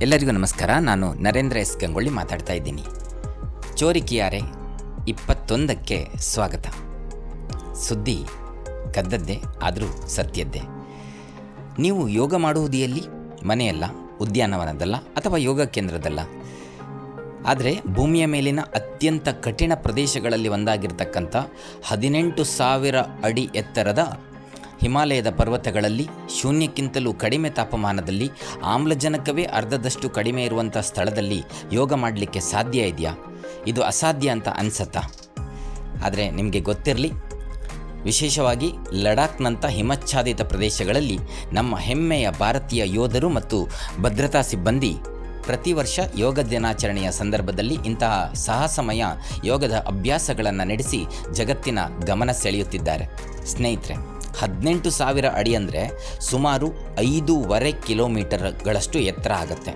ಎಲ್ಲರಿಗೂ ನಮಸ್ಕಾರ. ನಾನು ನರೇಂದ್ರ ಎಸ್ ಗಂಗೊಳ್ಳಿ ಮಾತಾಡ್ತಾ ಇದ್ದೀನಿ. ಚೋರಿಕಿಯಾರೆ 21ಕ್ಕೆ ಸ್ವಾಗತ. ಸುದ್ದಿ ಕದ್ದದ್ದೇ ಆದರೂ ಸತ್ಯದ್ದೇ. ನೀವು ಯೋಗ ಮಾಡುವುದು ಎಲ್ಲಿ? ಮನೆಯಲ್ಲ, ಉದ್ಯಾನವನದಲ್ಲ ಅಥವಾ ಯೋಗ ಕೇಂದ್ರದಲ್ಲ. ಆದರೆ ಭೂಮಿಯ ಮೇಲಿನ ಅತ್ಯಂತ ಕಠಿಣ ಪ್ರದೇಶಗಳಲ್ಲಿ ಒಂದಾಗಿರ್ತಕ್ಕಂಥ 18,000 ಅಡಿ ಎತ್ತರದ ಹಿಮಾಲಯದ ಪರ್ವತಗಳಲ್ಲಿ ಶೂನ್ಯಕ್ಕಿಂತಲೂ ಕಡಿಮೆ ತಾಪಮಾನದಲ್ಲಿ ಆಮ್ಲಜನಕವೇ ಅರ್ಧದಷ್ಟು ಕಡಿಮೆ ಇರುವಂಥ ಸ್ಥಳದಲ್ಲಿ ಯೋಗ ಮಾಡಲಿಕ್ಕೆ ಸಾಧ್ಯ ಇದೆಯಾ? ಇದು ಅಸಾಧ್ಯ ಅಂತ ಅನಿಸತ್ತಾ? ಆದರೆ ನಿಮಗೆ ಗೊತ್ತಿರಲಿ, ವಿಶೇಷವಾಗಿ ಲಡಾಖ್ನಂಥ ಹಿಮಚ್ಛಾದಿತ ಪ್ರದೇಶಗಳಲ್ಲಿ ನಮ್ಮ ಹೆಮ್ಮೆಯ ಭಾರತೀಯ ಯೋಧರು ಮತ್ತು ಭದ್ರತಾ ಸಿಬ್ಬಂದಿ ಪ್ರತಿ ವರ್ಷ ಯೋಗ ದಿನಾಚರಣೆಯ ಸಂದರ್ಭದಲ್ಲಿ ಇಂತಹ ಸಾಹಸಮಯ ಯೋಗದ ಅಭ್ಯಾಸಗಳನ್ನು ನಡೆಸಿ ಜಗತ್ತಿನ ಗಮನ ಸೆಳೆಯುತ್ತಿದ್ದಾರೆ. ಸ್ನೇಹಿತರೆ, 18,000 ಅಡಿ ಅಂದರೆ ಸುಮಾರು 5.5 ಕಿಲೋಮೀಟರ್ಗಳಷ್ಟು ಎತ್ತರ ಆಗುತ್ತೆ.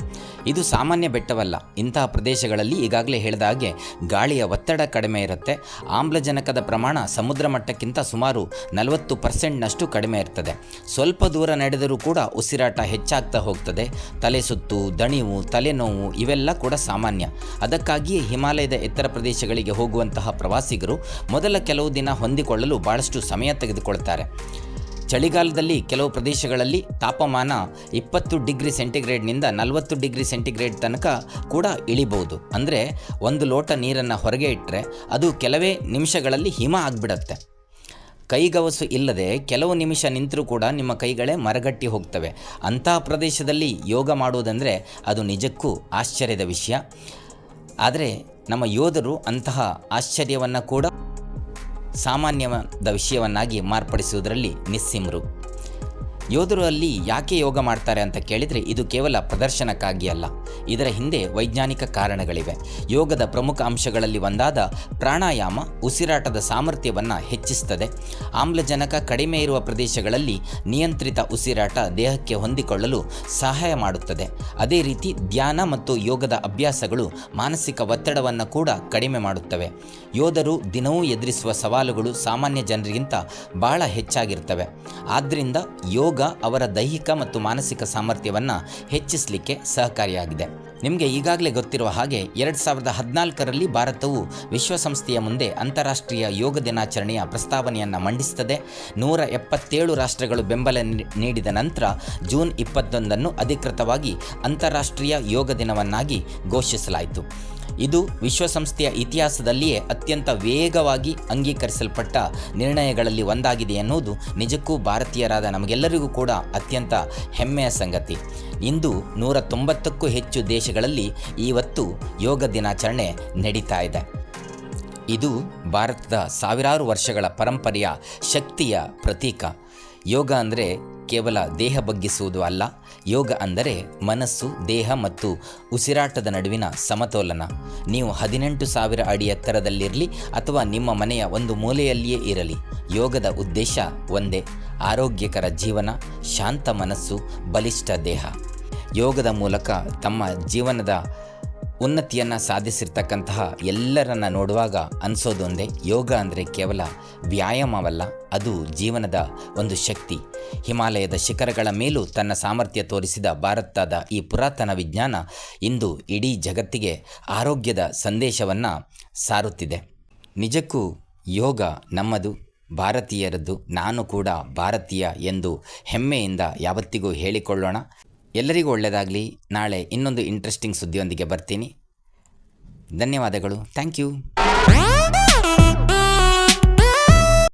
ಇದು ಸಾಮಾನ್ಯ ಬೆಟ್ಟವಲ್ಲ. ಇಂತಹ ಪ್ರದೇಶಗಳಲ್ಲಿ ಈಗಾಗಲೇ ಹೇಳಿದ ಹಾಗೆ ಗಾಳಿಯ ಒತ್ತಡ ಕಡಿಮೆ ಇರುತ್ತೆ. ಆಮ್ಲಜನಕದ ಪ್ರಮಾಣ ಸಮುದ್ರ ಮಟ್ಟಕ್ಕಿಂತ ಸುಮಾರು 40% ಕಡಿಮೆ ಇರ್ತದೆ. ಸ್ವಲ್ಪ ದೂರ ನಡೆದರೂ ಕೂಡ ಉಸಿರಾಟ ಹೆಚ್ಚಾಗ್ತಾ ಹೋಗ್ತದೆ. ತಲೆ ಸುತ್ತು, ದಣಿವು, ತಲೆನೋವು ಇವೆಲ್ಲ ಕೂಡ ಸಾಮಾನ್ಯ. ಅದಕ್ಕಾಗಿಯೇ ಹಿಮಾಲಯದ ಎತ್ತರ ಪ್ರದೇಶಗಳಿಗೆ ಹೋಗುವಂತಹ ಪ್ರವಾಸಿಗರು ಮೊದಲ ಕೆಲವು ದಿನ ಹೊಂದಿಕೊಳ್ಳಲು ಭಾಳಷ್ಟು ಸಮಯ ತೆಗೆದುಕೊಳ್ತಾರೆ. ಚಳಿಗಾಲದಲ್ಲಿ ಕೆಲವು ಪ್ರದೇಶಗಳಲ್ಲಿ ತಾಪಮಾನ 20 ಡಿಗ್ರಿ ಸೆಂಟಿಗ್ರೇಡ್ನಿಂದ 40 ಡಿಗ್ರಿ ಸೆಂಟಿಗ್ರೇಡ್ ತನಕ ಕೂಡ ಇಳಿಬಹುದು. ಅಂದರೆ ಒಂದು ಲೋಟ ನೀರನ್ನು ಹೊರಗೆ ಇಟ್ಟರೆ ಅದು ಕೆಲವೇ ನಿಮಿಷಗಳಲ್ಲಿ ಹಿಮ ಆಗಿಬಿಡತ್ತೆ. ಕೈಗವಸು ಇಲ್ಲದೆ ಕೆಲವು ನಿಮಿಷ ನಿಂತರೂ ಕೂಡ ನಿಮ್ಮ ಕೈಗಳೇ ಮರಗಟ್ಟಿ ಹೋಗ್ತವೆ. ಅಂತಹ ಪ್ರದೇಶದಲ್ಲಿ ಯೋಗ ಮಾಡುವುದಂದರೆ ಅದು ನಿಜಕ್ಕೂ ಆಶ್ಚರ್ಯದ ವಿಷಯ. ಆದರೆ ನಮ್ಮ ಯೋಧರು ಅಂತಹ ಆಶ್ಚರ್ಯವನ್ನು ಕೂಡ ಸಾಮಾನ್ಯವಾದ ವಿಷಯವನ್ನಾಗಿ ಮಾರ್ಪಡಿಸುವುದರಲ್ಲಿ ನಿಸ್ಸಿಮರು. ಯೋಧರು ಅಲ್ಲಿ ಯಾಕೆ ಯೋಗ ಮಾಡ್ತಾರೆ ಅಂತ ಕೇಳಿದರೆ ಇದು ಕೇವಲ ಪ್ರದರ್ಶನಕ್ಕಾಗಿ ಅಲ್ಲ. ಇದರ ಹಿಂದೆ ವೈಜ್ಞಾನಿಕ ಕಾರಣಗಳಿವೆ. ಯೋಗದ ಪ್ರಮುಖ ಅಂಶಗಳಲ್ಲಿ ಒಂದಾದ ಪ್ರಾಣಾಯಾಮ ಉಸಿರಾಟದ ಸಾಮರ್ಥ್ಯವನ್ನು ಹೆಚ್ಚಿಸುತ್ತದೆ. ಆಮ್ಲಜನಕ ಕಡಿಮೆ ಇರುವ ಪ್ರದೇಶಗಳಲ್ಲಿ ನಿಯಂತ್ರಿತ ಉಸಿರಾಟ ದೇಹಕ್ಕೆ ಹೊಂದಿಕೊಳ್ಳಲು ಸಹಾಯ ಮಾಡುತ್ತದೆ. ಅದೇ ರೀತಿ ಧ್ಯಾನ ಮತ್ತು ಯೋಗದ ಅಭ್ಯಾಸಗಳು ಮಾನಸಿಕ ಒತ್ತಡವನ್ನು ಕೂಡ ಕಡಿಮೆ ಮಾಡುತ್ತವೆ. ಯೋಧರು ದಿನವೂ ಎದುರಿಸುವ ಸವಾಲುಗಳು ಸಾಮಾನ್ಯ ಜನರಿಗಿಂತ ಬಹಳ ಹೆಚ್ಚಾಗಿರ್ತವೆ. ಆದ್ದರಿಂದ ಯೋಗ ಅವರ ದೈಹಿಕ ಮತ್ತು ಮಾನಸಿಕ ಸಾಮರ್ಥ್ಯವನ್ನು ಹೆಚ್ಚಿಸಲಿಕ್ಕೆ ಸಹಕಾರಿಯಾಗಿದೆ. ನಿಮಗೆ ಈಗಾಗಲೇ ಗೊತ್ತಿರುವ ಹಾಗೆ 2014ರಲ್ಲಿ ಭಾರತವು ವಿಶ್ವಸಂಸ್ಥೆಯ ಮುಂದೆ ಅಂತಾರಾಷ್ಟ್ರೀಯ ಯೋಗ ದಿನಾಚರಣೆಯ ಪ್ರಸ್ತಾವನೆಯನ್ನು ಮಂಡಿಸುತ್ತದೆ. 177 ರಾಷ್ಟ್ರಗಳು ಬೆಂಬಲ ನೀಡಿದ ನಂತರ ಜೂನ್ 21 ಅಧಿಕೃತವಾಗಿ ಅಂತಾರಾಷ್ಟ್ರೀಯ ಯೋಗ ದಿನವನ್ನಾಗಿ ಘೋಷಿಸಲಾಯಿತು. ಇದು ವಿಶ್ವಸಂಸ್ಥೆಯ ಇತಿಹಾಸದಲ್ಲಿಯೇ ಅತ್ಯಂತ ವೇಗವಾಗಿ ಅಂಗೀಕರಿಸಲ್ಪಟ್ಟ ನಿರ್ಣಯಗಳಲ್ಲಿ ಒಂದಾಗಿದೆ ಎನ್ನುವುದು ನಿಜಕ್ಕೂ ಭಾರತೀಯರಾದ ನಮಗೆಲ್ಲರಿಗೂ ಕೂಡ ಅತ್ಯಂತ ಹೆಮ್ಮೆಯ ಸಂಗತಿ. ಇಂದು 190ಕ್ಕೂ ಹೆಚ್ಚು ದೇಶಗಳಲ್ಲಿ ಇವತ್ತು ಯೋಗ ದಿನಾಚರಣೆ ನಡೀತಾ ಇದೆ. ಇದು ಭಾರತದ ಸಾವಿರಾರು ವರ್ಷಗಳ ಪರಂಪರೆಯ ಶಕ್ತಿಯ ಪ್ರತೀಕ. ಯೋಗ ಅಂದರೆ ಕೇವಲ ದೇಹ ಬಗ್ಗಿಸುವುದು ಅಲ್ಲ. ಯೋಗ ಅಂದರೆ ಮನಸ್ಸು, ದೇಹ ಮತ್ತು ಉಸಿರಾಟದ ನಡುವಿನ ಸಮತೋಲನ. ನೀವು 18,000 ಅಡಿ ಎತ್ತರದಲ್ಲಿರಲಿ ಅಥವಾ ನಿಮ್ಮ ಮನೆಯ ಒಂದು ಮೂಲೆಯಲ್ಲಿಯೇ ಇರಲಿ, ಯೋಗದ ಉದ್ದೇಶ ಒಂದೇ: ಆರೋಗ್ಯಕರ ಜೀವನ, ಶಾಂತ ಮನಸ್ಸು, ಬಲಿಷ್ಠ ದೇಹ. ಯೋಗದ ಮೂಲಕ ತಮ್ಮ ಜೀವನದ ಉನ್ನತಿಯನ್ನು ಸಾಧಿಸಿರ್ತಕ್ಕಂತಹ ಎಲ್ಲರನ್ನ ನೋಡುವಾಗ ಅನಿಸೋದೊಂದೇ: ಯೋಗ ಅಂದರೆ ಕೇವಲ ವ್ಯಾಯಾಮವಲ್ಲ, ಅದು ಜೀವನದ ಒಂದು ಶಕ್ತಿ. ಹಿಮಾಲಯದ ಶಿಖರಗಳ ಮೇಲೂ ತನ್ನ ಸಾಮರ್ಥ್ಯ ತೋರಿಸಿದ ಭಾರತದ ಈ ಪುರಾತನ ವಿಜ್ಞಾನ ಇಂದು ಇಡೀ ಜಗತ್ತಿಗೆ ಆರೋಗ್ಯದ ಸಂದೇಶವನ್ನು ಸಾರುತ್ತಿದೆ. ನಿಜಕ್ಕೂ ಯೋಗ ನಮ್ಮದು, ಭಾರತೀಯರದ್ದು. ನಾನು ಕೂಡ ಭಾರತೀಯ ಎಂದು ಹೆಮ್ಮೆಯಿಂದ ಯಾವತ್ತಿಗೂ ಹೇಳಿಕೊಳ್ಳೋಣ. ಎಲ್ಲರಿಗೂ ಒಳ್ಳೆಯದಾಗಲಿ. ನಾಳೆ ಇನ್ನೊಂದು ಇಂಟ್ರೆಸ್ಟಿಂಗ್ ಸುದ್ದಿಯೊಂದಿಗೆ ಬರ್ತೀನಿ. ಧನ್ಯವಾದಗಳು. Thank you.